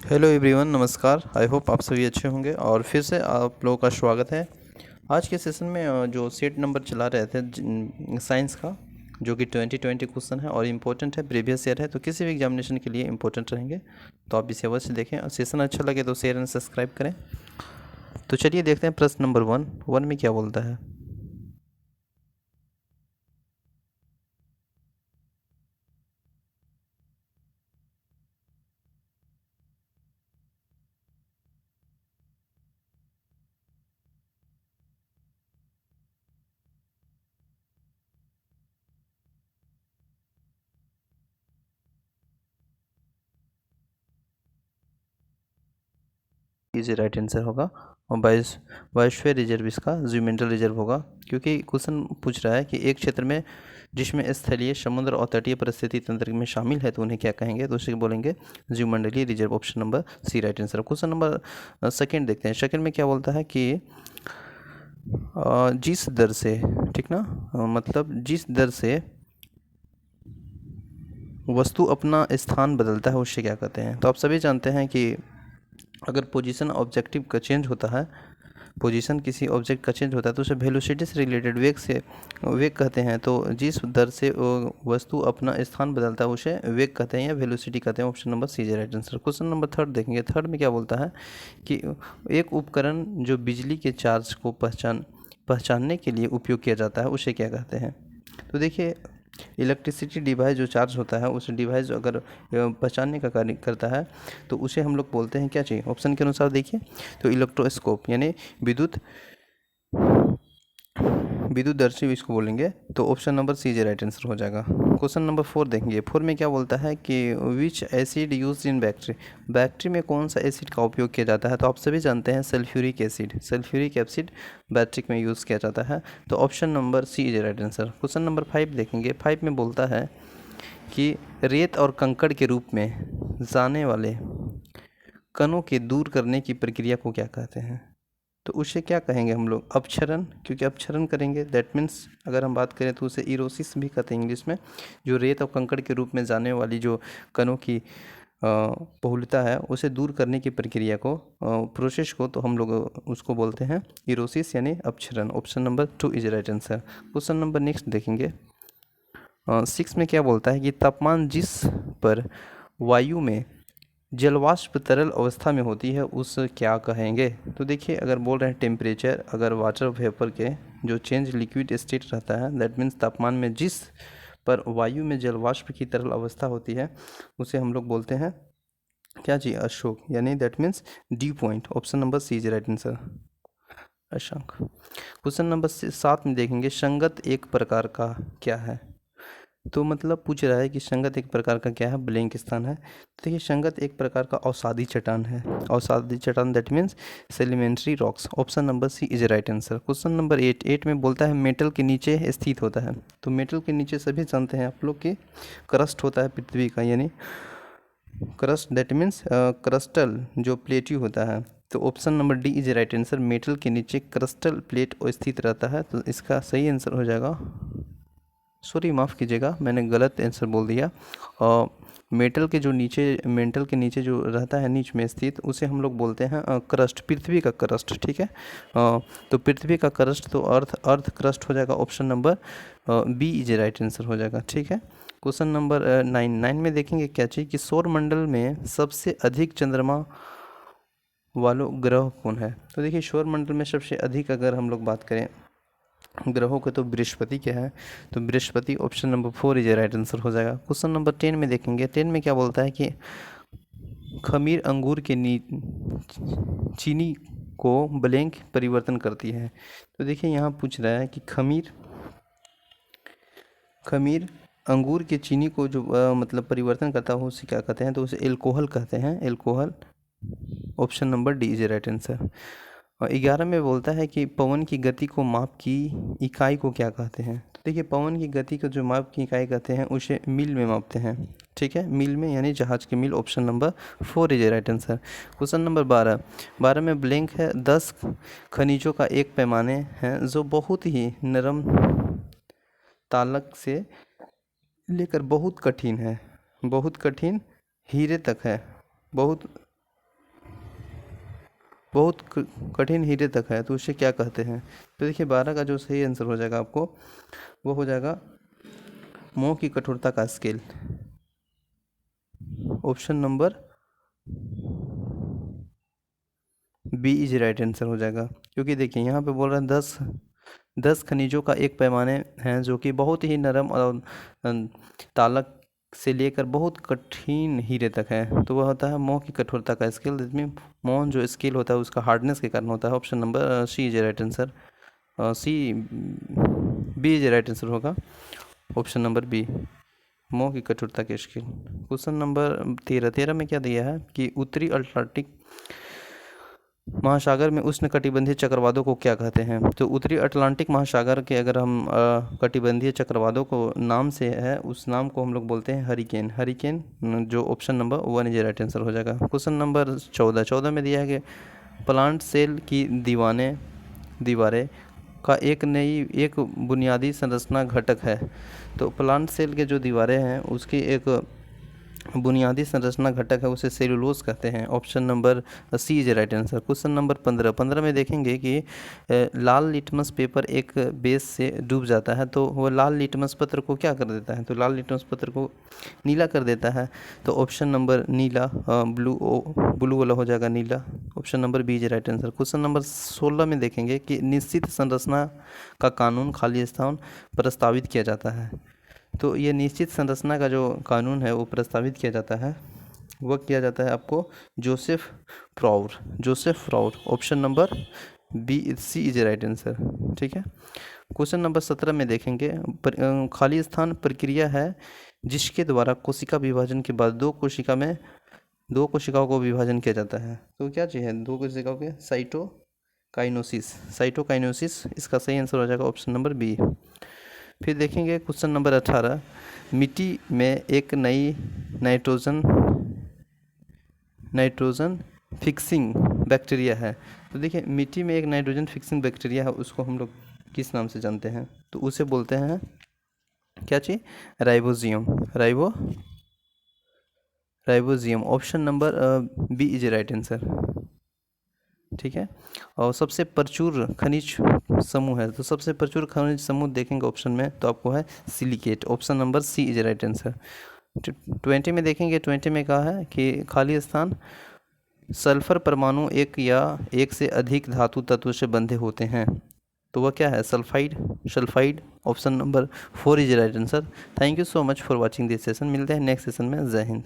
Hello everyone, नमस्कार। I hope आप सभी अच्छे होंगे और फिर से आप लोगों का स्वागत है। आज के सेशन में जो सेट नंबर चला रहे थे साइंस का, जो कि 2020 क्वेश्चन है और इम्पोर्टेंट है, प्रीवियस ईयर है, तो किसी भी एग्जामिनेशन के लिए इम्पोर्टेंट रहेंगे। तो आप इसे अवश्य देखें और सेशन अच्छा लगे तो शेयर एंड सब्सक्राइब करें। तो चलिए देखते हैं प्रश्न नंबर वन में क्या बोलता है। इजी राइट आंसर होगा। और बायोस्फीयर रिजर्व इसका जूमेंटल रिजर्व होगा, क्योंकि क्वेश्चन पूछ रहा है कि एक क्षेत्र में जिसमें स्थलीय, समुद्र और तटीय परिस्थिति तंत्र में शामिल है तो उन्हें क्या कहेंगे, तो उसे बोलेंगे जीवमंडलीय reserve. Option number C right answer. Question number second देखते हैं। सेकंड में क्या बोलता है कि जिस दर से, ठीक ना, मतलब जिस दर से वस्तु अपना स्थान बदलता है उसे क्या कहते हैं। तो आप सभी जानते हैं कि अगर पोजीशन ऑब्जेक्टिव का चेंज होता है, पोजीशन किसी ऑब्जेक्ट का चेंज होता है तो उसे वेलोसिटी से रिलेटेड वेग कहते हैं। तो जिस दर से वस्तु अपना स्थान बदलता है उसे वेग कहते हैं या वेलोसिटी कहते हैं। Option number C is right answer. Question number third देखेंगे। थर्ड में क्या बोलता है कि एक उपकरण जो बिजली के चार्ज को पहचानने के लिए उपयोग किया जाता है उसे क्या कहते हैं। तो देखिए, इलेक्ट्रिसिटी डिवाइस जो चार्ज होता है उस डिवाइस अगर पहचानने का कार्य करता है तो उसे हम लोग बोलते हैं क्या चाहिए। ऑप्शन के अनुसार देखिए, तो इलेक्ट्रोस्कोप यानी विद्युत विद्युतदर्शी इसको बोलेंगे। तो ऑप्शन नंबर सी जे राइट आंसर हो जाएगा। क्वेश्चन नंबर फोर देखेंगे। फोर में क्या बोलता है कि विच acid use in battery, battery में कौन सा एसिड का उपयोग किया जाता है। तो आप सभी जानते हैं sulphuric acid, sulphuric acid battery में यूज़ किया जाता है। तो option number C is right answer. Question number five देखेंगे। फाइव में बोलता है कि रेत और कंकड़ के रूप में जाने वाले कणों के दूर करने की प्रक्रिया को क्या कहते हैं। तो उसे क्या कहेंगे हम लोग, अपक्षरण, क्योंकि अपक्षरण करेंगे दैट मीन्स अगर हम बात करें तो उसे इरोसिस भी कहते हैं इंग्लिश में। जो रेत और कंकड़ के रूप में जाने वाली जो कणों की बहुलता है उसे दूर करने की प्रक्रिया को, प्रोसेस को, तो हम लोग उसको बोलते हैं इरोसिस यानी अपक्षरण। Option number two is right answer. Question number next देखेंगे। सिक्स में क्या बोलता है कि तापमान जिस पर वायु में जलवाष्प तरल अवस्था में होती है उस क्या कहेंगे। तो देखिए, अगर बोल रहे हैं टेम्परेचर, अगर वाटर वेपर के जो चेंज लिक्विड स्टेट रहता है दैट मीन्स तापमान में जिस पर वायु में जलवाष्प की तरल अवस्था होती है उसे हम लोग बोलते हैं क्या जी, अशोक, यानी that means D point. Option number C is right answer, अशंक। क्वेश्चन नंबर सात में देखेंगे। संगत एक प्रकार का क्या है। तो मतलब पूछ रहा है कि संगत एक प्रकार का क्या है, ब्लैंक स्थान है। तो देखिए, संगत एक प्रकार का अवसादी चट्टान है। अवसादी चट्टान that means sedimentary rocks. Option number C is right answer. Question number eight में बोलता है मेटल के नीचे स्थित होता है। तो मेटल के नीचे सभी जानते हैं आप लोग कि क्रस्ट होता है पृथ्वी का, यानी क्रस्ट दैट मीन्स क्रस्टल जो प्लेट्यू होता है। तो option number D is right answer. Metal के नीचे क्रस्टल प्लेट स्थित रहता है। तो इसका सही आंसर हो जाएगा, सॉरी माफ़ कीजिएगा मैंने गलत आंसर बोल दिया। और मेटल के जो नीचे, मेंटल के नीचे जो रहता है नीच में स्थित उसे हम लोग बोलते हैं क्रस्ट, पृथ्वी का क्रस्ट, ठीक है। तो पृथ्वी का क्रस्ट तो अर्थ अर्थ क्रस्ट हो जाएगा। Option number B is right answer हो जाएगा, ठीक है। क्वेश्चन नंबर नाइन में देखेंगे क्या चीज़ कि सौर मंडल में सबसे अधिक चंद्रमा वालों ग्रह कौन है। तो देखिए, सौर मंडल में सबसे अधिक अगर हम लोग बात करें ग्रहों के तो बृहस्पति के हैं। तो Brihaspati option number four is right answer हो जाएगा। क्वेश्चन नंबर 10 में देखेंगे। 10 में क्या बोलता है कि खमीर अंगूर के चीनी को ब्लैंक परिवर्तन करती है। तो देखिए, यहाँ पूछ रहा है कि खमीर अंगूर के चीनी को जो मतलब परिवर्तन करता है उसे क्या कहते हैं। तो उसे एल्कोहल कहते हैं, alcohol. Option number D is right answer. और 11 में बोलता है कि पवन की गति को माप की इकाई को क्या कहते हैं। तो देखिए, पवन की गति को जो माप की इकाई कहते हैं उसे मील में मापते हैं, ठीक है, मील में यानी जहाज की मील। Option number four is right answer. Question number 12 में ब्लैंक है। 10 खनिजों का एक पैमाने हैं जो बहुत ही नरम तालक से लेकर बहुत कठिन है, बहुत कठिन हीरे तक है, बहुत बहुत कठिन हीरे तक है तो उसे क्या कहते हैं? तो देखिए 12 का जो सही आंसर हो जाएगा आपको वो हो जाएगा मोह की कठोरता का scale. Option number B is right answer हो जाएगा, क्योंकि देखिए यहाँ पे बोल रहा है 10 खनिजों का एक पैमाने हैं जो कि बहुत ही नरम और तालक से लेकर बहुत कठिन हीरे तक है। तो वह होता है मोह की कठोरता का स्केल, जिसमें मोह जो स्केल होता है उसका हार्डनेस के कारण होता है। Option number C is right answer, C B is right answer होगा, ऑप्शन नंबर बी मोह की कठोरता के स्केल। क्वेश्चन नंबर 13 में क्या दिया है कि उत्तरी अटलांटिक महासागर में उष्णकटिबंधीय चक्रवातों को क्या कहते हैं? तो उत्तरी अटलांटिक महासागर के अगर हम कटिबंधीय चक्रवातों को नाम से है, उस नाम को हम लोग बोलते हैं हरिकेन। हरिकेन जो option number 1 is right answer हो जाएगा। क्वेश्चन नंबर 14 में दिया है कि प्लांट सेल की दीवारें का एक बुनियादी संरचना घटक है। तो प्लांट सेल के जो दीवारें हैं उसकी एक बुनियादी संरचना घटक है, उसे सेलुलोज कहते हैं। Option number C is right answer. Question number 15 में देखेंगे कि लाल लिटमस पेपर एक बेस से डूब जाता है तो वो लाल लिटमस पत्र को क्या कर देता है? तो लाल लिटमस पत्र को नीला कर देता है। तो ऑप्शन नंबर नीला ब्लू वाला हो जाएगा नीला, option number B is right answer. Question number 16 में देखेंगे कि निश्चित संरचना का कानून खाली स्थान प्रस्तावित किया जाता है। तो ये निश्चित संरचना का जो कानून है वो प्रस्तावित किया जाता है, वह किया जाता है आपको जोसेफ फ्राउर, option number B C is right answer. ठीक है। क्वेश्चन नंबर 17 में देखेंगे खाली स्थान प्रक्रिया है जिसके द्वारा कोशिका विभाजन के बाद दो कोशिकाओं को विभाजन किया जाता है। तो क्या चीज़ है दो कोशिकाओं के? साइटोकाइनेसिस इसका सही आंसर हो जाएगा, ऑप्शन नंबर बी। फिर देखेंगे क्वेश्चन नंबर 18, मिट्टी में एक नई नाइट्रोजन फिक्सिंग बैक्टीरिया है। तो देखिए मिट्टी में एक नाइट्रोजन फिक्सिंग बैक्टीरिया है, उसको हम लोग किस नाम से जानते हैं? तो उसे बोलते हैं क्या चीज़? Ribosome, option number B is right answer. ठीक है। और सबसे प्रचुर खनिज समूह है, तो सबसे प्रचुर खनिज समूह देखेंगे ऑप्शन में तो आपको है silicate, option number C is right answer. 20 में देखेंगे, 20 में कहा है कि खाली स्थान सल्फर परमाणु एक या एक से अधिक धातु तत्व से बंधे होते हैं। तो वह क्या है? Sulphide, option number 4 is right answer. Thank you so much for watching this session. मिलते हैं नेक्स्ट सेशन में। जय हिंद।